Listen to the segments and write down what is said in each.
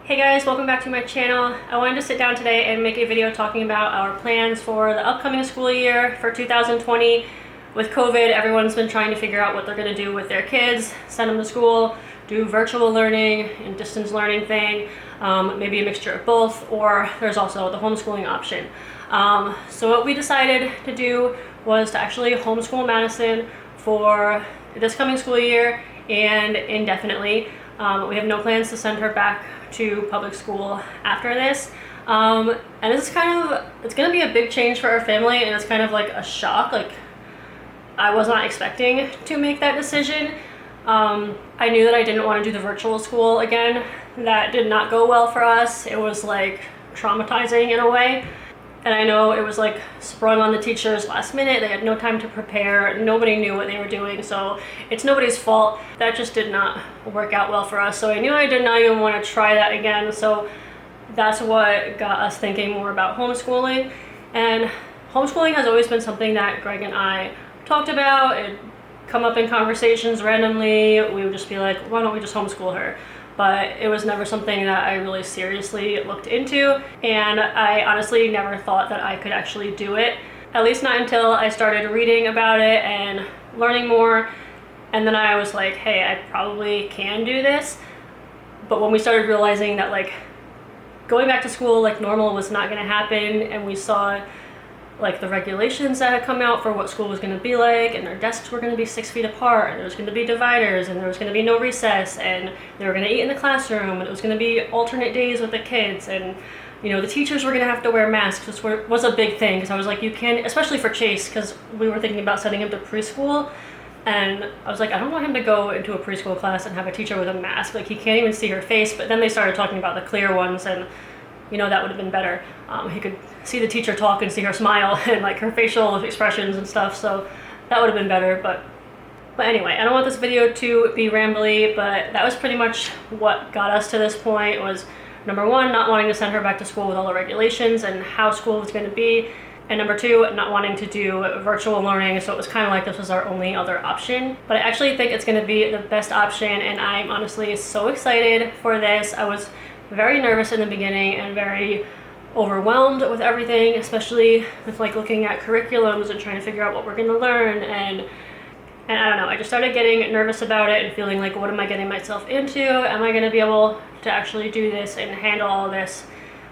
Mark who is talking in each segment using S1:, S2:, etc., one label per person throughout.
S1: Hey guys, welcome back to my channel. I wanted to sit down today and make a video talking about our plans for the upcoming school year for 2020. With COVID, everyone's been trying to figure out what they're going to do with their kids, send them to school, do virtual learning and distance learning thing, maybe a mixture of both, or there's also the homeschooling option. So what we decided to do was to actually homeschool Madison for this coming school year and indefinitely. We have no plans to send her back to public school after this. And this is it's gonna be a big change for our family, and it's kind of like a shock. Like, I was not expecting to make that decision. I knew that I didn't want to do the virtual school again. That did not go well for us. It was like traumatizing in a way. And I know it was like sprung on the teachers last minute. They had no time to prepare. Nobody knew what they were doing. So it's nobody's fault. That just did not work out well for us. So I knew I did not even want to try that again. So that's what got us thinking more about homeschooling. And homeschooling has always been something that Greg and I talked about. It'd come up in conversations randomly. We would just be like, why don't we just homeschool her? But it was never something that I really seriously looked into, and I honestly never thought that I could actually do it, at least not until I started reading about it and learning more. And then I was like, hey, I probably can do this. But when we started realizing that like going back to school like normal was not going to happen, and we saw like the regulations that had come out for what school was going to be like, and their desks were going to be 6 feet apart, and there was going to be dividers, and there was going to be no recess, and they were going to eat in the classroom, and it was going to be alternate days with the kids, and you know, the teachers were going to have to wear masks, which was a big thing, because I was like, you can, especially for Chase, because we were thinking about sending him to preschool, and I was like, I don't want him to go into a preschool class and have a teacher with a mask. Like, he can't even see her face. But then they started talking about the clear ones, and you know, that would have been better. He could see the teacher talk and see her smile and like her facial expressions and stuff, so that would have been better. But anyway, I don't want this video to be rambly, but that was pretty much what got us to this point. Was number one, not wanting to send her back to school with all the regulations and how school was going to be, and number two, not wanting to do virtual learning. So it was kind of like this was our only other option. But I actually think it's going to be the best option, and I'm honestly so excited for this. I was very nervous in the beginning and very overwhelmed with everything, especially with like looking at curriculums and trying to figure out what we're going to learn, and I don't know, I just started getting nervous about it and feeling like, what am I getting myself into? Am I going to be able to actually do this and handle all this?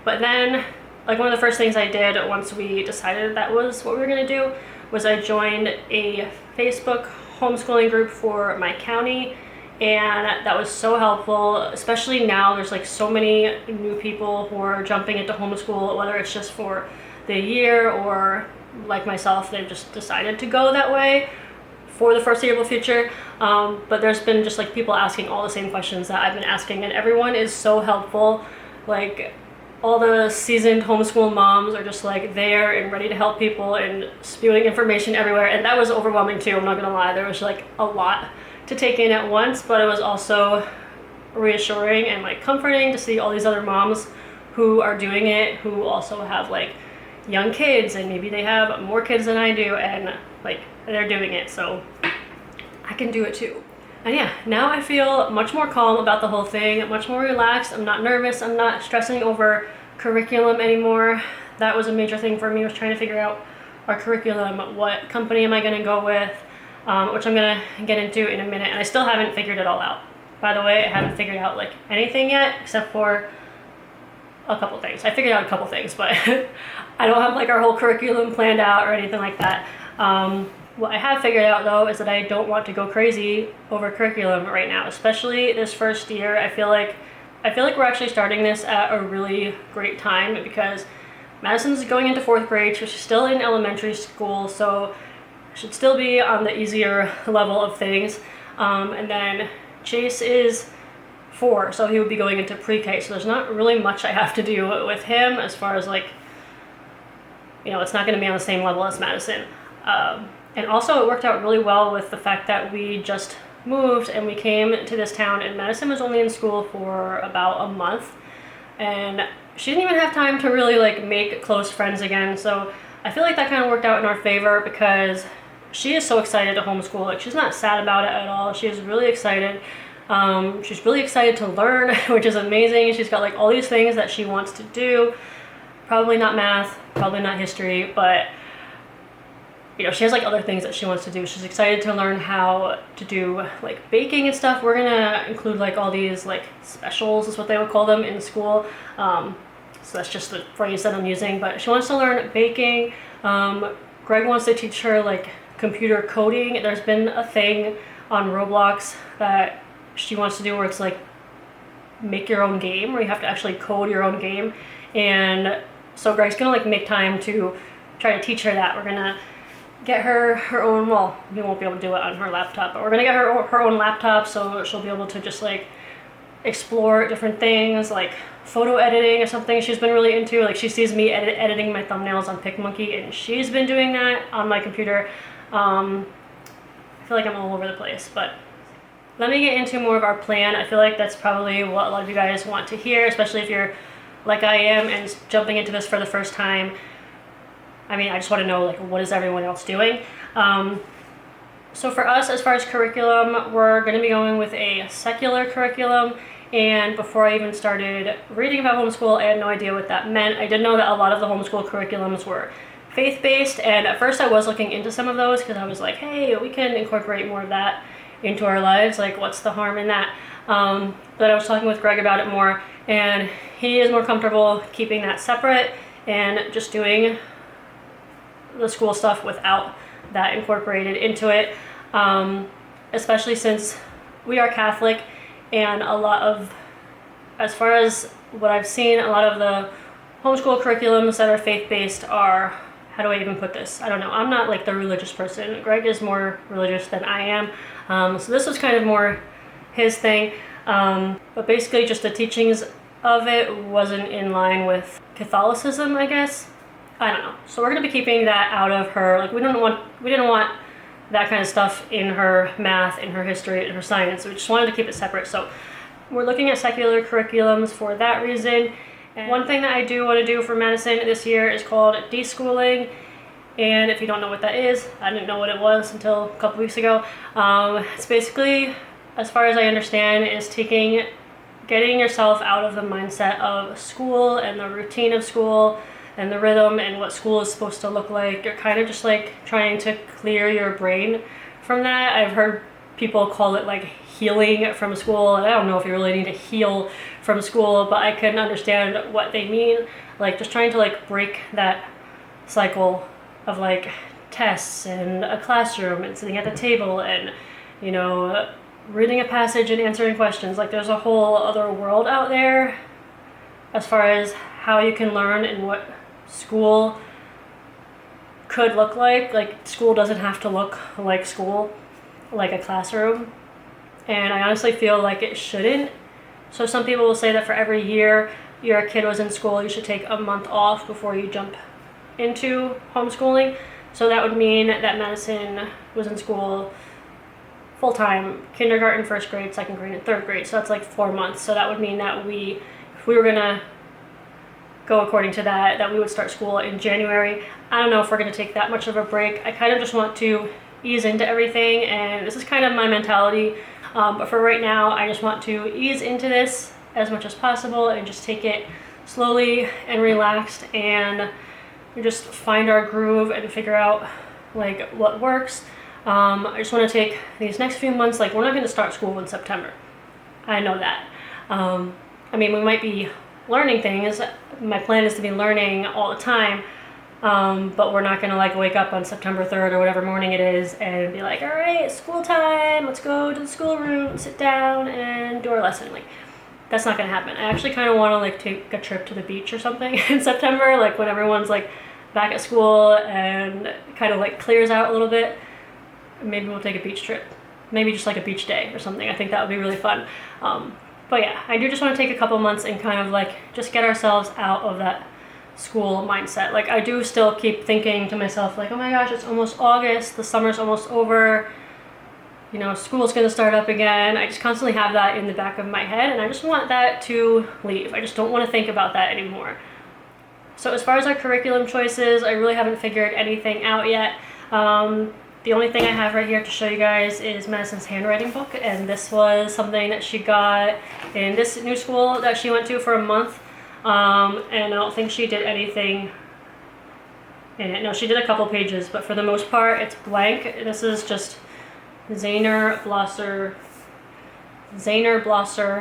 S1: But then, like, one of the first things I did once we decided that was what we were going to do was I joined a Facebook homeschooling group for my county. And that was so helpful, especially now there's like so many new people who are jumping into homeschool, whether it's just for the year or like myself, they've just decided to go that way for the foreseeable future. But there's been just like people asking all the same questions that I've been asking, and everyone is so helpful. Like, all the seasoned homeschool moms are just like there and ready to help people and spewing information everywhere. And that was overwhelming too, I'm not gonna lie. There was like a lot to take in at once, but it was also reassuring and like comforting to see all these other moms who are doing it, who also have like young kids, and maybe they have more kids than I do, and like they're doing it, so I can do it too. And yeah, now I feel much more calm about the whole thing, much more relaxed. I'm not nervous, I'm not stressing over curriculum anymore. That was a major thing for me, was trying to figure out our curriculum. What company am I going to go with? Which I'm going to get into in a minute, and I still haven't figured it all out. By the way, I haven't figured out like anything yet, except for a couple things. I figured out a couple things, but I don't have like our whole curriculum planned out or anything like that. What I have figured out though is that I don't want to go crazy over curriculum right now, especially this first year. I feel like we're actually starting this at a really great time, because Madison's going into 4th grade, so she's still in elementary school, so should still be on the easier level of things. And then Chase is 4, so he would be going into pre-K, so there's not really much I have to do with him as far as like, you know, it's not going to be on the same level as Madison. And also it worked out really well with the fact that we just moved and we came to this town, and Madison was only in school for about a month, and she didn't even have time to really like make close friends again. So I feel like that kind of worked out in our favor, because she is so excited to homeschool. Like, she's not sad about it at all. She is really excited. She's really excited to learn, which is amazing. She's got like all these things that she wants to do. Probably not math, probably not history, but you know, she has like other things that she wants to do. She's excited to learn how to do like baking and stuff. We're gonna include like all these like specials is what they would call them in school. So that's just the phrase that I'm using, but she wants to learn baking. Greg wants to teach her like computer coding. There's been a thing on Roblox that she wants to do where it's like make your own game, where you have to actually code your own game. And so Greg's gonna like make time to try to teach her that. We're gonna get her own, well, we won't be able to do it on her laptop, but we're gonna get her own laptop so she'll be able to just like explore different things like photo editing or something she's been really into. Like she sees me editing my thumbnails on PicMonkey, and she's been doing that on my computer. I feel like I'm all over the place, but let me get into more of our plan. I feel like that's probably what a lot of you guys want to hear, especially if you're like I am and jumping into this for the first time. I mean, I just want to know like what is everyone else doing. So for us, as far as curriculum, we're going to be going with a secular curriculum. And before I even started reading about homeschool, I had no idea what that meant. I did know that a lot of the homeschool curriculums were faith-based, and at first I was looking into some of those because I was like, hey, we can incorporate more of that into our lives. Like, what's the harm in that? But I was talking with Greg about it more, and he is more comfortable keeping that separate and just doing the school stuff without that incorporated into it, especially since we are Catholic, and a lot of, as far as what I've seen, a lot of the homeschool curriculums that are faith-based are, how do I even put this? I don't know. I'm not like the religious person. Greg is more religious than I am. So this was kind of more his thing. But basically just the teachings of it wasn't in line with Catholicism, I guess. I don't know. So we're going to be keeping that out of her. Like we didn't want that kind of stuff in her math, in her history, in her science. We just wanted to keep it separate. So we're looking at secular curriculums for that reason. And one thing that I do want to do for Madison this year is called deschooling. And if you don't know what that is, I didn't know what it was until a couple weeks ago. It's basically, as far as I understand, is getting yourself out of the mindset of school and the routine of school and the rhythm and what school is supposed to look like. You're kind of just like trying to clear your brain from that. I've heard people call it like healing from school, and I don't know if you really need to heal from school, but I can understand what they mean. Like just trying to like break that cycle of like tests and a classroom and sitting at the table and, you know, reading a passage and answering questions. Like there's a whole other world out there as far as how you can learn and what school could look like. Like school doesn't have to look like school, like a classroom. And I honestly feel like it shouldn't. So some people will say that for every year your kid was in school, you should take a month off before you jump into homeschooling. So that would mean that Madison was in school full-time, kindergarten, first grade, second grade, and third grade. So that's like 4 months. So that would mean that if we were gonna go according to that we would start school in January. I don't know if we're gonna take that much of a break. I kind of just want to ease into everything, and this is kind of my mentality. But for right now, I just want to ease into this as much as possible and just take it slowly and relaxed, and just find our groove and figure out like what works. I just want to take these next few months, like we're not going to start school in September. I know that. I mean, we might be learning things. My plan is to be learning all the time, but we're not going to like wake up on September 3rd or whatever morning it is and be like, all right, school time, let's go to the schoolroom, sit down and do our lesson. Like that's not going to happen. I actually kind of want to like take a trip to the beach or something in September, like when everyone's like back at school and kind of like clears out a little bit. Maybe we'll take a beach trip, maybe just like a beach day or something. I think that would be really fun. But yeah, I do just want to take a couple months and kind of like just get ourselves out of that school mindset. Like I do still keep thinking to myself like, oh my gosh, it's almost August, the summer's almost over, you know, school's gonna start up again. I just constantly have that in the back of my head, and I just want that to leave. I just don't want to think about that anymore. So as far as our curriculum choices, I really haven't figured anything out yet. The only thing I have right here to show you guys is Madison's handwriting book, and this was something that she got in this new school that she went to for a month, and I don't think she did anything in it. No, she did a couple pages, but for the most part it's blank. This is just Zahner Blosser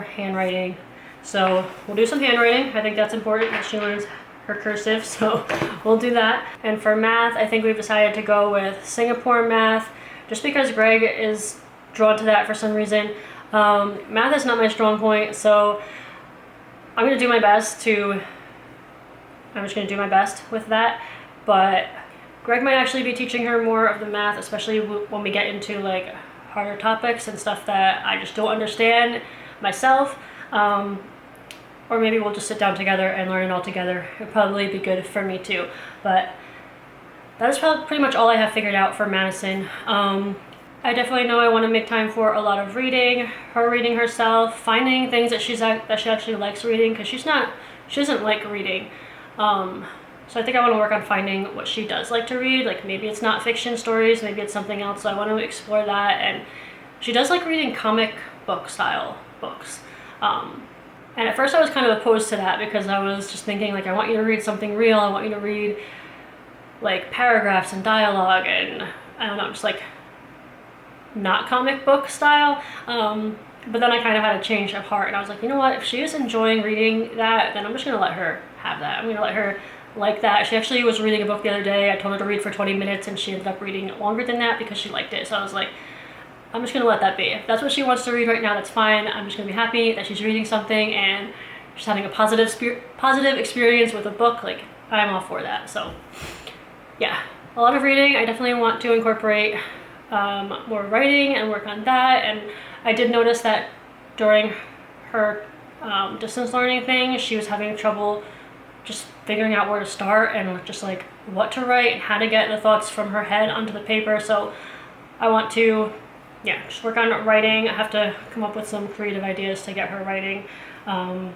S1: handwriting. So we'll do some handwriting. I think that's important that she learns her cursive, so we'll do that. And for math, I think we've decided to go with Singapore math, just because Greg is drawn to that for some reason. Math is not my strong point, so I'm just gonna do my best with that. But Greg might actually be teaching her more of the math, especially when we get into like harder topics and stuff that I just don't understand myself. Or maybe we'll just sit down together and learn it all together. It'd probably be good for me too. But that is probably pretty much all I have figured out for Madison. I definitely know I want to make time for a lot of reading, her reading herself, finding things that she actually likes reading, because she doesn't like reading. So I think I want to work on finding what she does like to read. Like maybe it's not fiction stories, maybe it's something else. So I want to explore that. And she does like reading comic book style books. And at first I was kind of opposed to that, because I was just thinking like, I want you to read something real. I want you to read like paragraphs and dialogue and I don't know, just like not comic book style. But then I kind of had a change of heart and I was like, you know what, if she is enjoying reading that, then I'm just gonna let her have that. I'm gonna let her like that. She actually was reading a book the other day. I told her to read for 20 minutes and she ended up reading longer than that because she liked it. So I was like, I'm just gonna let that be. If that's what she wants to read right now, that's fine. I'm just gonna be happy that she's reading something and just having a positive experience with a book. Like, I'm all for that. So yeah, a lot of reading. I definitely want to incorporate more writing and work on that. And I did notice that during her distance learning thing, she was having trouble just figuring out where to start and just like what to write and how to get the thoughts from her head onto the paper. So I want to just work on writing. I have to come up with some creative ideas to get her writing. I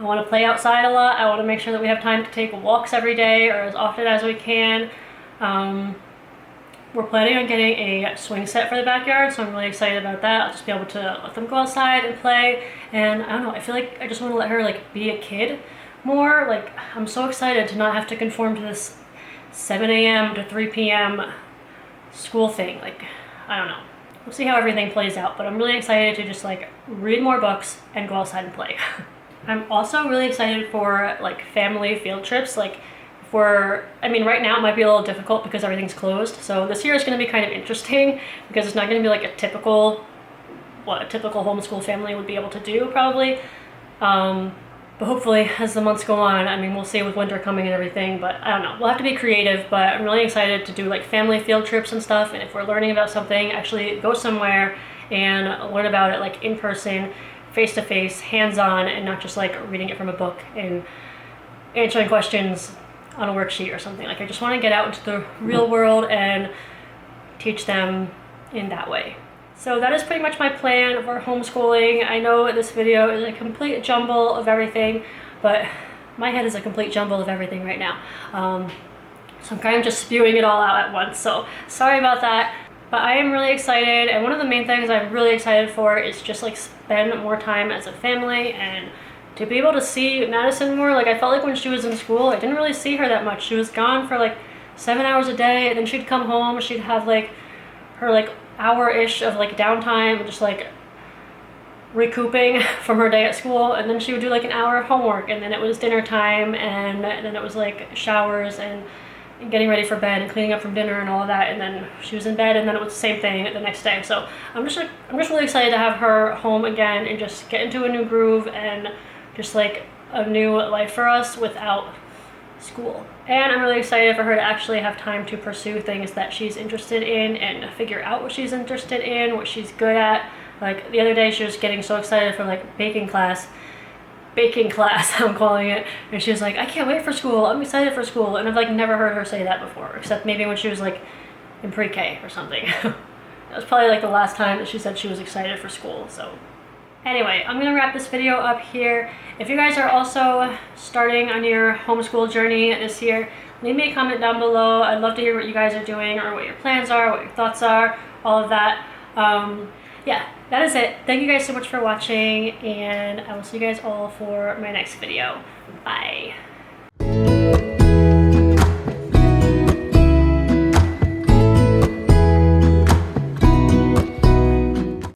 S1: want to play outside a lot. I want to make sure that we have time to take walks every day or as often as we can. We're planning on getting a swing set for the backyard, so I'm really excited about that. I'll just be able to let them go outside and play. And I don't know, I feel like I just want to let her like be a kid more. Like, I'm so excited to not have to conform to this 7 a.m. to 3 p.m. school thing. Like, I don't know. We'll see how everything plays out, but I'm really excited to just like read more books and go outside and play. I'm also really excited for like family field trips. Like, right now it might be a little difficult because everything's closed. So this year is going to be kind of interesting because it's not going to be like what a typical homeschool family would be able to do probably. But hopefully as the months go on, I mean, we'll see with winter coming and everything, but I don't know. We'll have to be creative, but I'm really excited to do like family field trips and stuff. And if we're learning about something, actually go somewhere and learn about it like in person, face to face, hands-on, and not just like reading it from a book and answering questions on a worksheet or something. Like, I just want to get out into the real world and teach them in that way. So that is pretty much my plan for homeschooling. I know this video is a complete jumble of everything, but my head is a complete jumble of everything right now. So I'm kind of just spewing it all out at once, so sorry about that. But I am really excited, and one of the main things I'm really excited for is just like spend more time as a family and to be able to see Madison more. Like, I felt like when she was in school, I didn't really see her that much. She was gone for like 7 hours a day, and then she'd come home, she'd have like her like hour-ish of like downtime, just like recouping from her day at school, and then she would do like an hour of homework, and then it was dinner time, and then it was like showers and getting ready for bed and cleaning up from dinner and all of that, and then she was in bed, and then it was the same thing the next day. So I'm just really excited to have her home again and just get into a new groove and just like a new life for us without school. And I'm really excited for her to actually have time to pursue things that she's interested in and figure out what she's interested in, what she's good at. Like, the other day she was getting so excited for like baking class I'm calling it, and she was like, I can't wait for school, I'm excited for school. And I've like never heard her say that before, except maybe when she was like in pre-K or something. That was probably like the last time that she said she was excited for school. So Anyway, I'm gonna wrap this video up here. If you guys are also starting on your homeschool journey this year, leave me a comment down below. I'd love to hear what you guys are doing, or what your plans are, what your thoughts are, all of that. Yeah, that is it. Thank you guys so much for watching, and I will see you guys all for my next video. Bye.